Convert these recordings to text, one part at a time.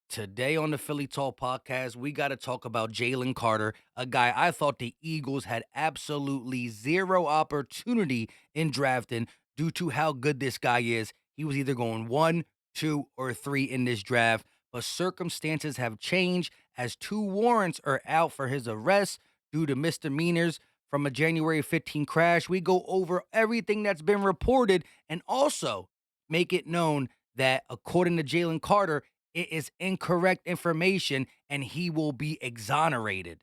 Today on the Philly Talk podcast, we got to talk about Jalen Carter, a guy I thought the Eagles had absolutely zero opportunity in drafting due to how good this guy is. He was either going one, two, or three in this draft, but circumstances have changed as two warrants are out for his arrest due to misdemeanors from a January 15 crash. We go over everything that's been reported and also make it known that, according to Jalen Carter, it is incorrect information and he will be exonerated.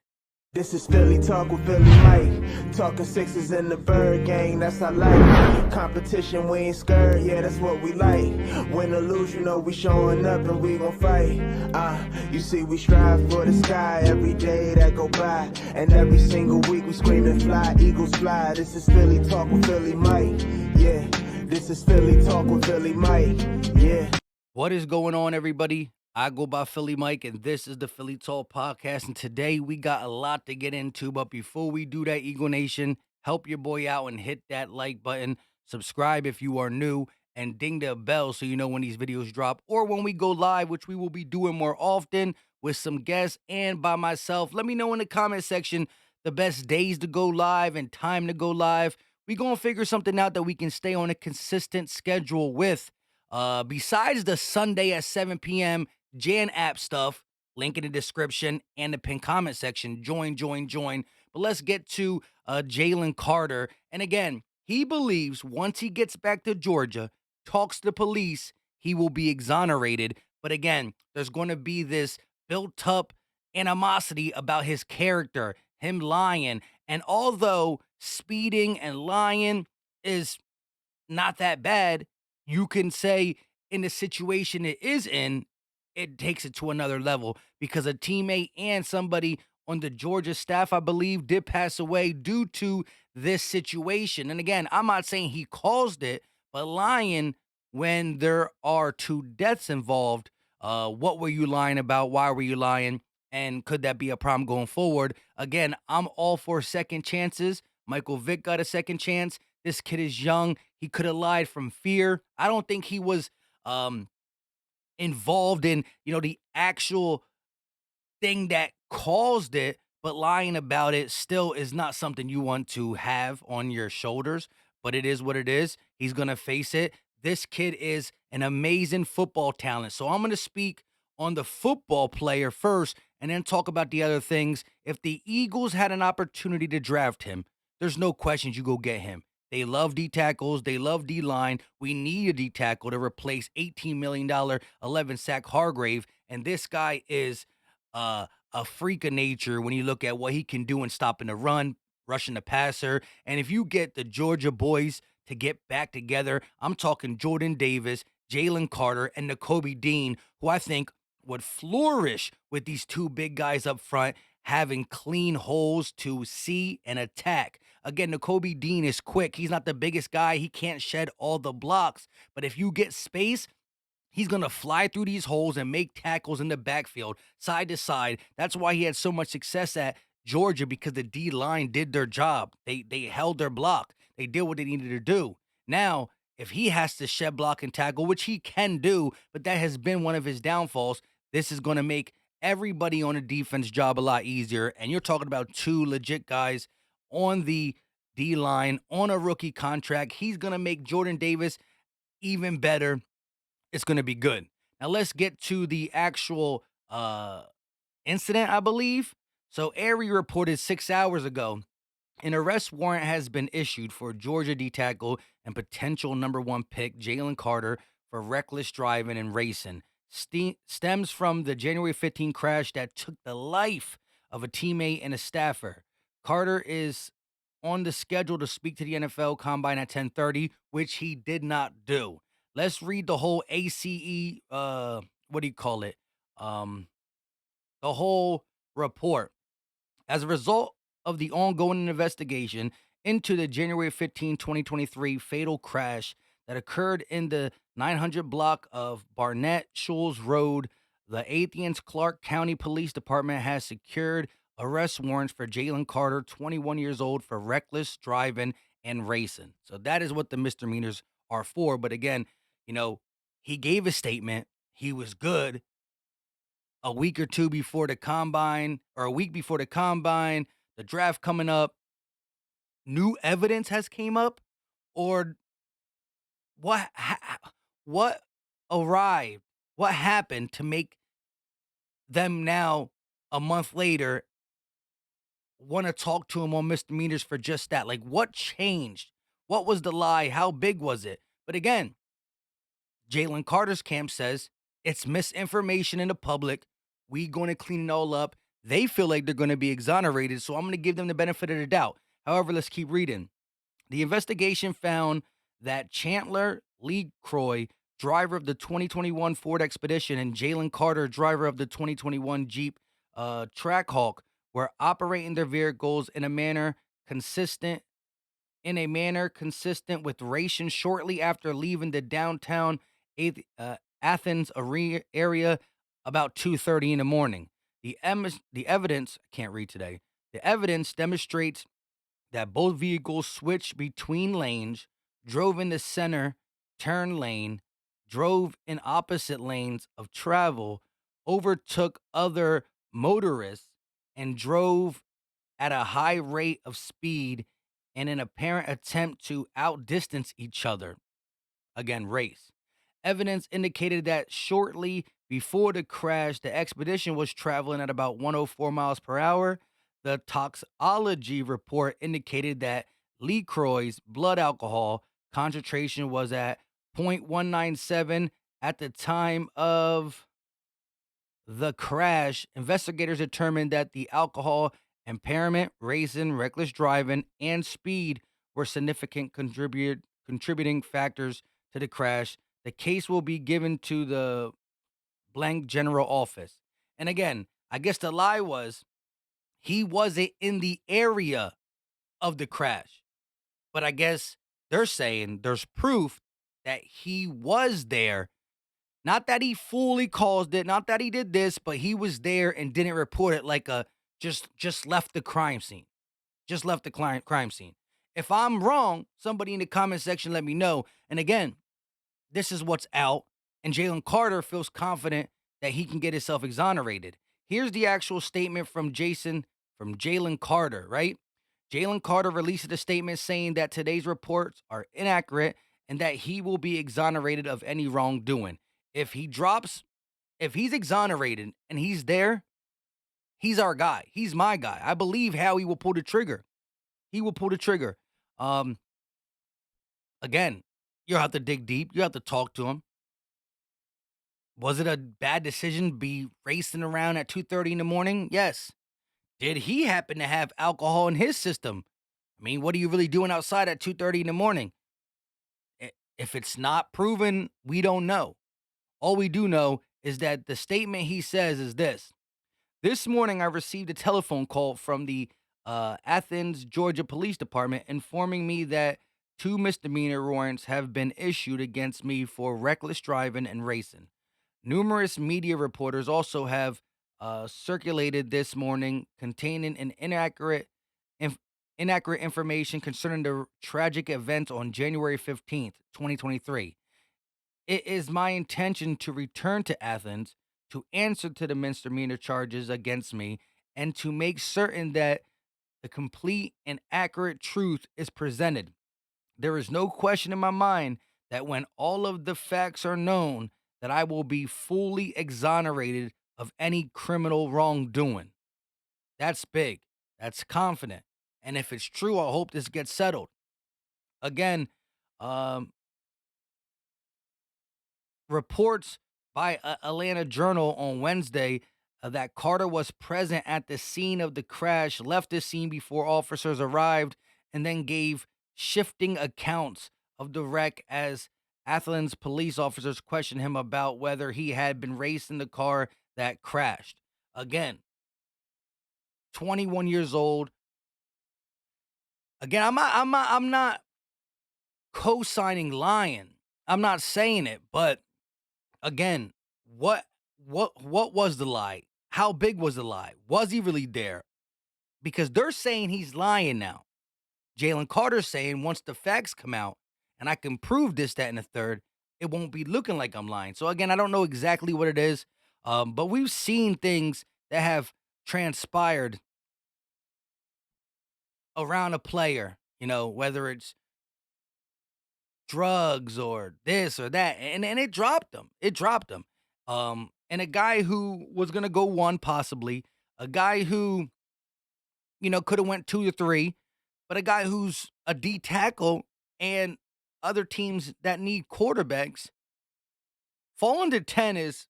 This is Philly Talk with Philly Mike. Talking sixes in the bird gang, that's I like. Competition, we ain't scared, yeah, that's what we like. Win or lose, you know we showing up and we gon' fight. You see we strive for the sky every day that go by. And every single week we screaming fly, Eagles fly. This is Philly Talk with Philly Mike, yeah. This is Philly Talk with Philly Mike, yeah. What is going on, everybody? I go by Philly Mike, and this is the Philly Talk podcast. And today we got a lot to get into. But before we do that, Eagle Nation, help your boy out and hit that like button. Subscribe if you are new, and ding the bell so you know when these videos drop or when we go live, which we will be doing more often with some guests and by myself. Let me know in the comment section the best days to go live and time to go live. We gonna figure something out that we can stay on a consistent schedule with. Besides the Sunday at 7 p.m. Jan app stuff, link in the description and the pinned comment section. Join. But let's get to Jalen Carter. And again, he believes once he gets back to Georgia, talks to the police, he will be exonerated. But again, there's going to be this built up animosity about his character, him lying. And although speeding and lying is not that bad, you can say in the situation it is in, it takes it to another level because a teammate and somebody on the Georgia staff, I believe, did pass away due to this situation. And again, I'm not saying he caused it, but lying when there are two deaths involved, what were you lying about? Why were you lying? And could that be a problem going forward? Again, I'm all for second chances. Michael Vick got a second chance. This kid is young. He could have lied from fear. I don't think he was involved in, the actual thing that caused it, but lying about it still is not something you want to have on your shoulders. But it is what it is. He's going to face it. This kid is an amazing football talent. So I'm going to speak on the football player first and then talk about the other things. If the Eagles had an opportunity to draft him, there's no questions you go get him. They love D tackles. They love D line. We need a D tackle to replace $18 million 11 sack Hargrave. And this guy is a freak of nature when you look at what he can do in stopping the run, rushing the passer. And if you get the Georgia boys to get back together, I'm talking Jordan Davis, Jalen Carter, and Nakobe Dean, who I think would flourish with these two big guys up front, having clean holes to see and attack. Again, Nakobe Dean is quick. He's not the biggest guy. He can't shed all the blocks. But if you get space, he's going to fly through these holes and make tackles in the backfield, side to side. That's why he had so much success at Georgia, because the D line did their job. They held their block. They did what they needed to do. Now, if he has to shed block and tackle, which he can do, but that has been one of his downfalls, this is going to make everybody on the defense job a lot easier. And you're talking about two legit guys on the D line on a rookie contract. He's going to make Jordan Davis even better. It's going to be good. Now let's get to the actual incident, I believe. So Airy reported 6 hours ago an arrest warrant has been issued for Georgia D tackle and potential number one pick Jalen Carter for reckless driving and racing. Stems from the January 15 crash that took the life of a teammate and a staffer. Carter is on the schedule to speak to the NFL Combine at 10:30, which he did not do. Let's read the whole ACE, what do you call it? Um, the whole report. As a result of the ongoing investigation into the January 15, 2023 fatal crash that occurred in the 900 block of Barnett Shoals Road, the Athens Clark County Police Department has secured arrest warrants for Jalen Carter, 21 years old, for reckless driving and racing. So that is what the misdemeanors are for. But again, you know, he gave a statement. He was good. a week or two before the combine, or a week before the combine, the draft coming up, new evidence has came up, or what arrived? What happened to make them now, a month later, want to talk to him on misdemeanors for just that? Like, what changed? What was the lie? How big was it? But again, Jalen Carter's camp says it's misinformation in the public. We going to clean it all up. They feel like they're going to be exonerated, so I'm going to give them the benefit of the doubt. However, let's keep reading. The investigation found that Chandler Lee Croy, driver of the 2021 Ford Expedition, and Jalen Carter, driver of the 2021 Jeep Trackhawk, were operating their vehicles consistent consistent with racing shortly after leaving the downtown Athens area about 2:30 in the morning. The evidence, I can't read today. The evidence demonstrates that both vehicles switched between lanes, drove in the center turn lane, drove in opposite lanes of travel, overtook other motorists, and drove at a high rate of speed in an apparent attempt to outdistance each other. Again, race. Evidence indicated that shortly before the crash, the expedition was traveling at about 104 miles per hour. The toxicology report indicated that Lee Croy's blood alcohol concentration was at 0.197 at the time of the crash. Investigators determined that the alcohol impairment, racing, reckless driving, and speed were significant contributing factors to the crash. The case will be given to the blank general office. And again, I guess the lie was he wasn't in the area of the crash. But I guess they're saying there's proof that he was there. Not that he fully caused it, not that he did this, but he was there and didn't report it, like a just left the crime scene. Just left the crime scene. If I'm wrong, somebody in the comment section let me know. And again, this is what's out, and Jalen Carter feels confident that he can get himself exonerated. Here's the actual statement from Jalen Carter, right? Jalen Carter released a statement saying that today's reports are inaccurate and that he will be exonerated of any wrongdoing. If he drops, if he's exonerated and he's there, he's our guy. He's my guy. I believe Howie will pull the trigger. He will pull the trigger. Um, Again, you'll have to dig deep. You have to talk to him. Was it a bad decision be racing around at 2:30 in the morning? Yes. Did he happen to have alcohol in his system? I mean, what are you really doing outside at 2:30 in the morning? If it's not proven, we don't know. All we do know is that the statement he says is this. This morning, I received a telephone call from the Athens, Georgia Police Department informing me that two misdemeanor warrants have been issued against me for reckless driving and racing. Numerous media reporters also have circulated this morning containing inf- inaccurate information concerning the tragic events on January 15th, 2023. It is my intention to return to Athens to answer to the misdemeanor charges against me and to make certain that the complete and accurate truth is presented. There is no question in my mind that when all of the facts are known, that I will be fully exonerated of any criminal wrongdoing. That's big. That's confident. And if it's true, I hope this gets settled. Again, um, reports by Atlanta Journal on Wednesday that Carter was present at the scene of the crash, left the scene before officers arrived, and then gave shifting accounts of the wreck as Athens police officers questioned him about whether he had been racing the car that crashed. Again, 21 years old. Again, I'm not co-signing lying. I'm not saying it, but again, what was the lie? How big was the lie? Was he really there? Because they're saying he's lying now. Jalen Carter's saying once the facts come out and I can prove this, that, and the third, it won't be looking like I'm lying. So again, I don't know exactly what it is. But we've seen things that have transpired around a player, whether it's drugs or this or that, and it dropped him. It dropped him. And a guy who was gonna go one possibly, a guy who could have went 2 or 3, but a guy who's a D tackle and other teams that need quarterbacks falling to 10 is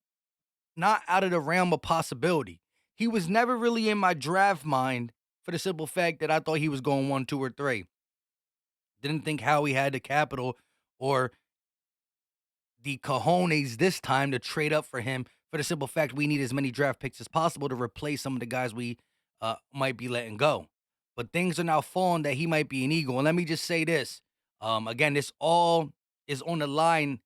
not out of the realm of possibility. He was never really in my draft mind for the simple fact that I thought he was going 1, 2, or 3. Didn't think Howie had the capital or the cojones this time to trade up for him for the simple fact we need as many draft picks as possible to replace some of the guys we might be letting go. But things are now falling that he might be an Eagle. And let me just say this. Again, this all is on the line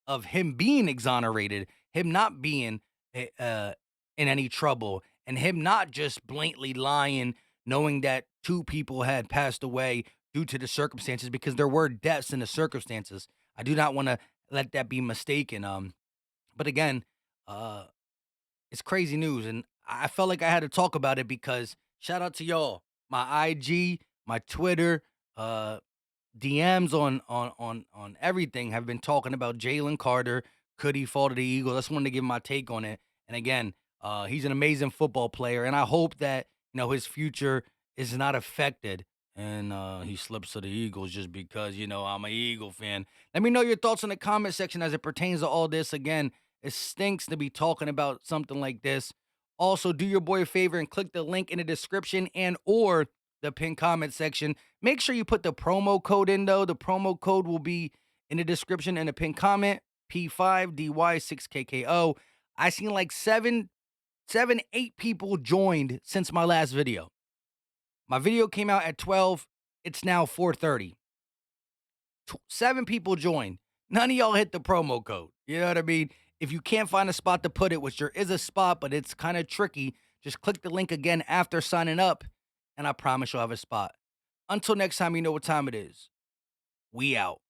of him being exonerated, him not being in any trouble, and him not just blatantly lying, knowing that 2 people had passed away due to the circumstances, because there were deaths in the circumstances. I do not want to let that be mistaken. But again, uh, it's crazy news, and I felt like I had to talk about it because shout out to y'all, my IG, my Twitter, uh, DMs on everything have been talking about Jalen Carter. Could he fall to the Eagles? I just wanted to give my take on it. And again, he's an amazing football player, and I hope that his future is not affected and he slips to the Eagles just because I'm an Eagle fan. Let me know your thoughts in the comment section as it pertains to all this. Again, it stinks to be talking about something like this. Also, do your boy a favor and click the link in the description and or the pinned comment section. Make sure you put the promo code in though. The promo code will be in the description and the pinned comment. P5DY6KKO. I seen like 8 people joined since my last video. My video came out at 12. It's now 4:30. 7 people joined. None of y'all hit the promo code. You know what I mean? If you can't find a spot to put it, which there is a spot, but it's kind of tricky, just click the link again after signing up, and I promise you'll have a spot. Until next time, you know what time it is. We out.